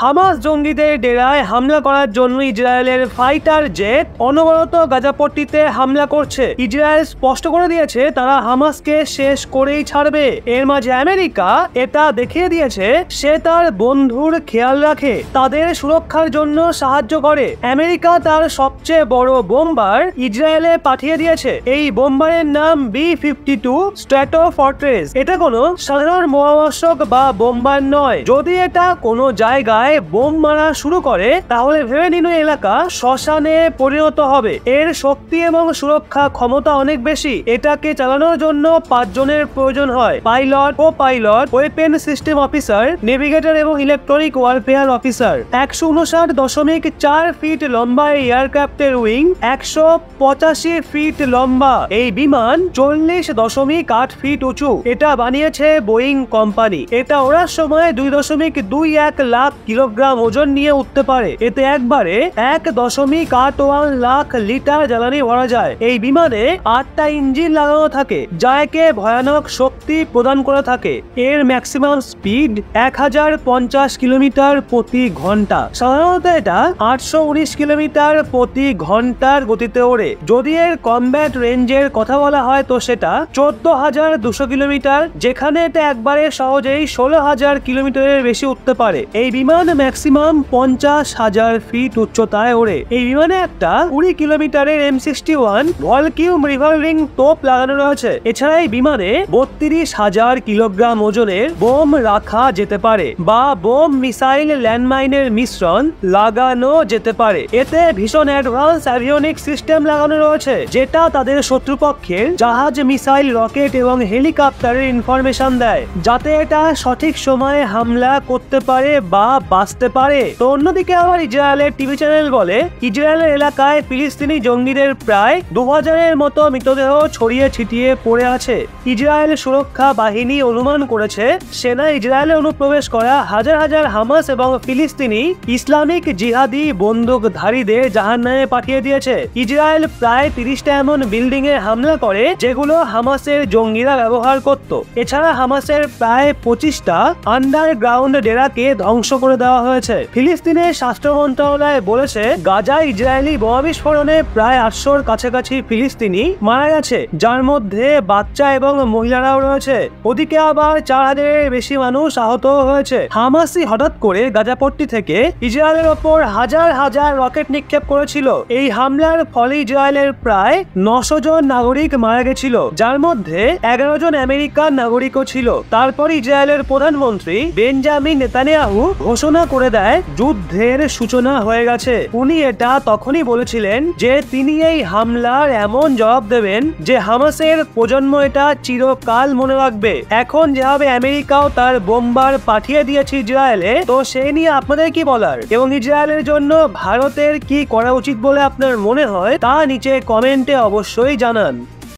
Hamas জঙ্গিদের ডেরায় হামলা করার জন্য ইসরায়েলের ফাইটার জেট অনবরত গাজাপট্টিতে হামলা করছে। ইসরায়েল স্পষ্ট করে দিয়েছে তারা হামাসকে শেষ করেই ছাড়বে। এর মাঝে আমেরিকা এটা দেখিয়ে দিয়েছে সে তার বন্ধুর খেয়াল রাখে, তাদের সুরক্ষার জন্য সাহায্য করে। আমেরিকা তার সবচেয়ে বড় বোম্বার ইসরায়েলে পাঠিয়ে দিয়েছে। এই বোম্বারের নাম B-52 স্ট্র্যাটোফর্ট্রেস। এটা কোনো সাধারণ মহাবর্ষক বা বোম্বার নয়। যদি এটা কোনো জায়গায় বোম মারা শুরু করে তাহলে ভেবে নিন এলাকা শ্মশানে পরিণত হবে। এর শক্তি এবং সুরক্ষা ক্ষমতা অনেক বেশি। এটাকে চালানোর জন্য 5 জনের প্রয়োজন হয়: pilot, co-pilot, weapon system officer, navigator এবং ইলেকট্রনিক ওয়ারফেয়ার অফিসার। 159.4 ফিট লম্বা এই এয়ারক্রাফটের উইং 185 ফিট লম্বা। এই বিমান 40.8 ফিট উঁচু। এটা বানিয়েছে বোয়িং কোম্পানি। এটা ওড়ার সময় 2.21 লাখ কিলোগ্রাম ওজন নিয়ে উঠতে পারে। এতে একবারে 1.81 লাখ লিটার জ্বালানি ভরা যায়। এই বিমানে 8টা ইঞ্জিন লাগানো থাকে যা একে ভয়ানক শক্তি প্রদান করে থাকে। এর ম্যাক্সিমাম স্পিড 1050 কিলোমিটার প্রতি ঘন্টা। সাধারণত এটা 819 কিলোমিটার প্রতি ঘন্টার গতিতে ওড়ে। যদি এর কমব্যাট রেঞ্জের কথা বলা হয় তো সেটা 14,200 কিলোমিটার, যেখানে এটা একবারে সহজেই 16,000 কিলোমিটারের বেশি উঠতে পারে। এই বিমান ম্যাক্সিমাম 50,000 ফিট উচ্চতায় ওড়ে। এই বিমানে একটা 20 কিলোমিটারের M61 ভলকিউম রিভলভিং তোপ লাগানো রয়েছে। এছাড়া এই বিমানে 32,000 কিলোগ্রাম ওজনের বোম রাখা যেতে পারে বা বোম মিসাইল ল্যান্ডমাইনের মিশ্রণ লাগানো যেতে পারে। এতে ভীষণ অ্যাডভান্স অ্যাভিওনিক সিস্টেম লাগানো রয়েছে যেটা তাদের শত্রুপক্ষের জাহাজ, মিসাইল, রকেট এবং হেলিকপ্টারের ইনফরমেশন দেয় যাতে এটা সঠিক সময়ে হামলা করতে পারে বা বাঁচতে পারে। তো অন্যদিকে আবার ইসরায়েলের টিভি চ্যানেল বলে ইসরায়েলের এলাকায় ফিলিস্তিনি জঙ্গিদের প্রায় 2000-এর মতো মৃতদেহ ছড়িয়ে ছিটিয়ে পড়ে আছে। ইসরায়েল সুরক্ষা বাহিনী অনুমান করেছে সেনা ইসরায়েলে অনুপ্রবেশ করা হাজার হাজার হামাস এবং ফিলিস্তিনি ইসলামিক জিহাদি বন্দুকধারীদের জাহান্নামে পাঠিয়ে দিয়েছে। ইসরায়েল প্রায় 30টা এমন বিল্ডিং এ হামলা করে যেগুলো হামাসের জঙ্গিরা ব্যবহার করত। এছাড়া হামাসের প্রায় 25টা আন্ডারগ্রাউন্ড ডেরাকে ধ্বংস করে দেওয়া হয়েছে। ফিলিস্তিনের স্বাস্থ্য মন্ত্রণালয় বলেছে গাজায় ইসরায়েলি বোমা বিস্ফোরণে প্রায় 800-র কাছাকাছি ফিলিস্তিনি মারা গেছে, যার মধ্যে বাচ্চা এবং মহিলারাও রয়েছে। ওদিকে আবার 4000-এর বেশি মানুষ আহত হয়েছে। হামাসই হঠাৎ করে গাজাপট্টি থেকে ইসরায়েলের ওপর হাজার হাজার রকেট নিক্ষেপ করেছিল। এই হামলার ফলে ইসরায়েলের প্রায় 900 জন নাগরিক মারা গেছিল, যার মধ্যে 11 জন আমেরিকান নাগরিকও ছিল। তারপর ইসরায়েলের প্রধানমন্ত্রী বেঞ্জামিন নেতানিয়াহু ঘোষণা করে দেয় যুদ্ধের সূচনা হয়ে গেছে। উনি এটা তখনই বলেছিলেন যে তিনি এই হামলার এমন জবাব দেবেন যে হামাসের প্রজন্ম এটা চিরকাল মনে রাখবে। এখন যেভাবে আমেরিকাও তার বোম্বার পাঠিয়ে দিয়েছে ইসরায়েলে, তো সেই নিয়ে আপনাদের কি বলার এবং ইসরায়েলের জন্য ভারতের কি করা উচিত বলে আপনার মনে হয় তা নিচে কমেন্টে অবশ্যই জানান।